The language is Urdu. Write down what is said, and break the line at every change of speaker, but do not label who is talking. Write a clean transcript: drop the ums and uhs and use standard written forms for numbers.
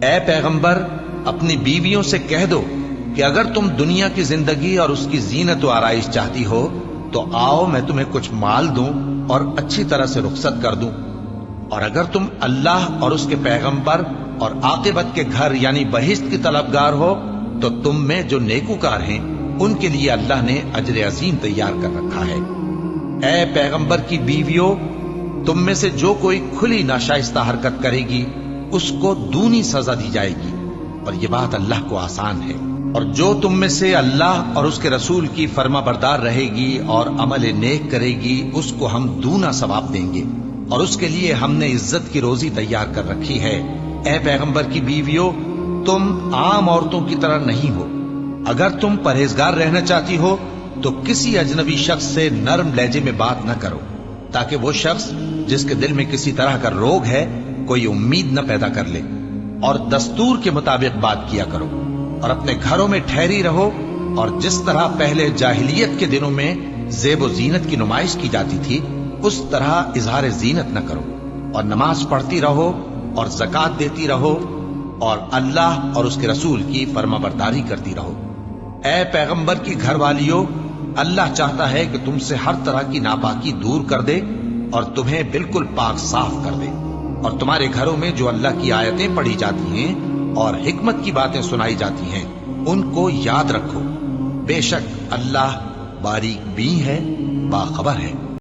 اے پیغمبر اپنی بیویوں سے کہہ دو کہ اگر تم دنیا کی زندگی اور اس کی زینت و آرائش چاہتی ہو تو آؤ میں تمہیں کچھ مال دوں اور اچھی طرح سے رخصت کر دوں، اور اگر تم اللہ اور اس کے پیغمبر اور عاقبت کے گھر یعنی بہشت کی طلبگار ہو تو تم میں جو نیکوکار ہیں ان کے لیے اللہ نے اجر عظیم تیار کر رکھا ہے۔ اے پیغمبر کی بیویوں، تم میں سے جو کوئی کھلی ناشائستہ حرکت کرے گی اس کو دونی سزا دی جائے گی، اور یہ بات اللہ کو آسان ہے۔ اور جو تم میں سے اللہ اور اس کے رسول کی فرما بردار رہے گی اور عمل نیک کرے گی اس کو ہم دونا ثواب دیں گے، اور اس کے لیے ہم نے عزت کی روزی تیار کر رکھی ہے۔ اے پیغمبر کی بیویوں، تم عام عورتوں کی طرح نہیں ہو۔ اگر تم پرہیزگار رہنا چاہتی ہو تو کسی اجنبی شخص سے نرم لہجے میں بات نہ کرو، تاکہ وہ شخص جس کے دل میں کسی طرح کا روگ ہے کوئی امید نہ پیدا کر لے، اور دستور کے مطابق بات کیا کرو، اور اپنے گھروں میں ٹھہری رہو، اور جس طرح پہلے جاہلیت کے دنوں میں زیب و زینت کی نمائش کی جاتی تھی اس طرح اظہار زینت نہ کرو، اور نماز پڑھتی رہو اور زکوٰۃ دیتی رہو، اور اللہ اور اس کے رسول کی فرما برداری کرتی رہو۔ اے پیغمبر کی گھر والیوں، اللہ چاہتا ہے کہ تم سے ہر طرح کی ناپاکی دور کر دے اور تمہیں بالکل پاک صاف کر دے، اور تمہارے گھروں میں جو اللہ کی آیتیں پڑھی جاتی ہیں اور حکمت کی باتیں سنائی جاتی ہیں ان کو یاد رکھو، بے شک اللہ باریک بین ہے، باخبر ہے۔